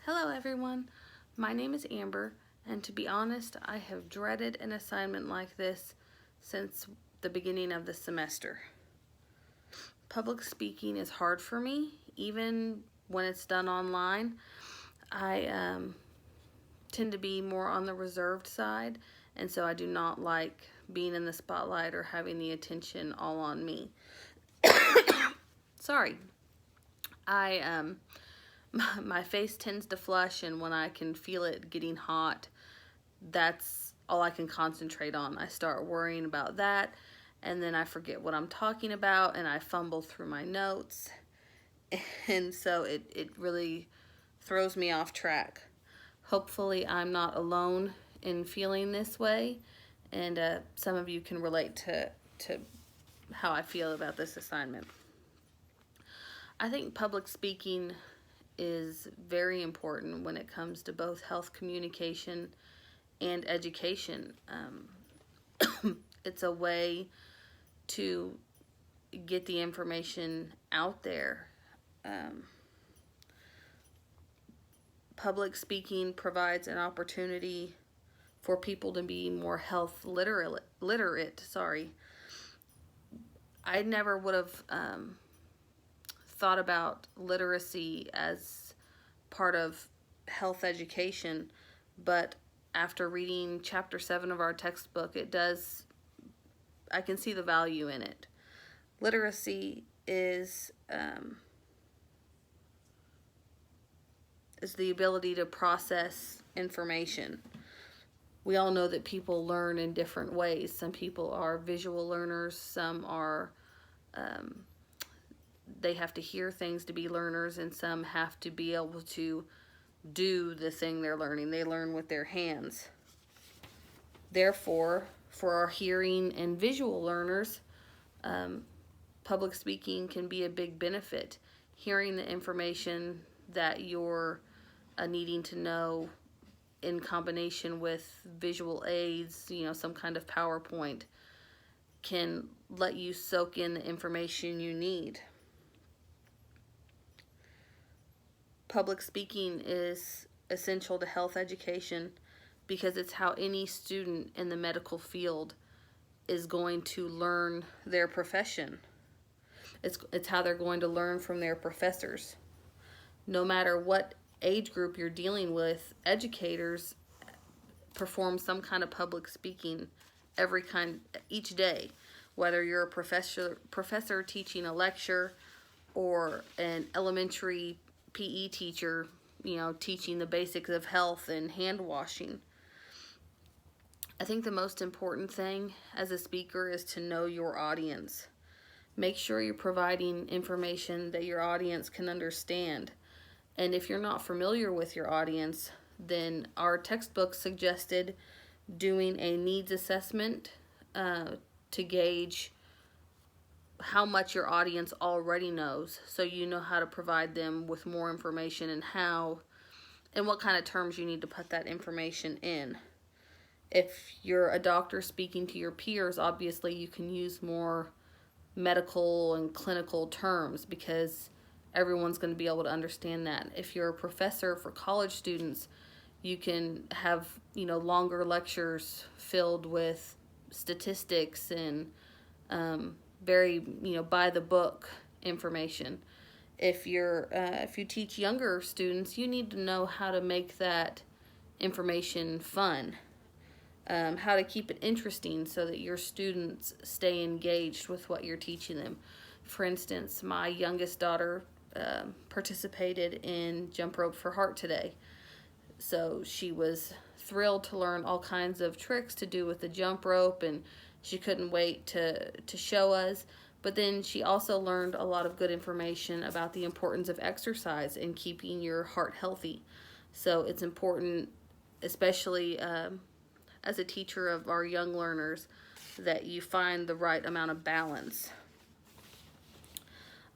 Hello everyone, my name is Amber, and to be honest, I have dreaded an assignment like this since the beginning of the semester. Public speaking is hard for me, even when it's done online. I tend to be more on the reserved side, and so I do not like being in the spotlight or having the attention all on me. Sorry. My face tends to flush, and when I can feel it getting hot, that's all I can concentrate on. I start worrying about that, and then I forget what I'm talking about, and I fumble through my notes, and so it really throws me off track. Hopefully I'm not alone in feeling this way, and some of you can relate to how I feel about this assignment. I think public speaking is very important when it comes to both health communication and education. It's a way to get the information out there. Public speaking provides an opportunity for people to be more health literate. I never would have thought about literacy as part of health education, but after reading chapter 7 of our textbook, I can see the value in it. Literacy is the ability to process information. We all know that people learn in different ways. Some people are visual learners, some are they have to hear things to be learners, and some have to be able to do the thing they're learning. They learn with their hands. Therefore, for our hearing and visual learners, public speaking can be a big benefit. Hearing the information that you're needing to know in combination with visual aids, some kind of PowerPoint, can let you soak in the information you need. Public speaking is essential to health education because it's how any student in the medical field is going to learn their profession. It's how they're going to learn from their professors. No matter what age group you're dealing with, educators perform some kind of public speaking each day, whether you're a professor teaching a lecture or an elementary PE teacher, teaching the basics of health and hand washing. I think the most important thing as a speaker is to know your audience. Make sure you're providing information that your audience can understand. And if you're not familiar with your audience, then our textbook suggested doing a needs assessment to gauge how much your audience already knows, so you know how to provide them with more information and what kind of terms you need to put that information in. If you're a doctor speaking to your peers, obviously you can use more medical and clinical terms because everyone's going to be able to understand that. If you're a professor for college students, you can have longer lectures filled with statistics and very by the book information. If you teach younger students, you need to know how to make that information fun, how to keep it interesting so that your students stay engaged with what you're teaching them. For instance, my youngest daughter participated in Jump Rope for Heart today, so she was thrilled to learn all kinds of tricks to do with the jump rope, and she couldn't wait to show us. But then she also learned a lot of good information about the importance of exercise and keeping your heart healthy. So it's important, especially as a teacher of our young learners, that you find the right amount of balance.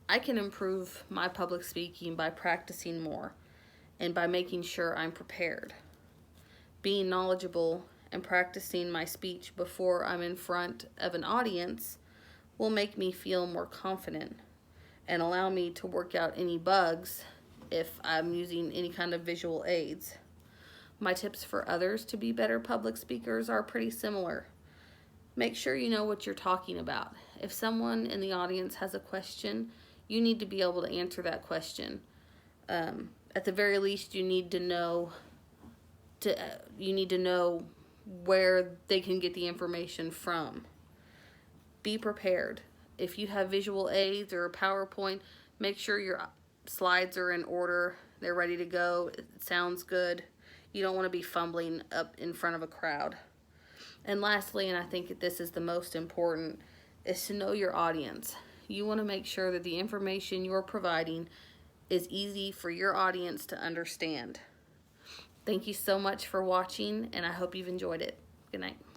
I can improve my public speaking by practicing more and by making sure I'm prepared. Being knowledgeable and practicing my speech before I'm in front of an audience will make me feel more confident and allow me to work out any bugs if I'm using any kind of visual aids. My tips for others to be better public speakers are pretty similar. Make sure you know what you're talking about. If someone in the audience has a question, you need to be able to answer that question. At the very least, you need to know where they can get the information from. Be prepared. If you have visual aids or a PowerPoint, make sure your slides are in order. They're ready to go. It sounds good. You don't want to be fumbling up in front of a crowd. And lastly, and I think this is the most important, is to know your audience. You want to make sure that the information you're providing is easy for your audience to understand. Thank you so much for watching, and I hope you've enjoyed it. Good night.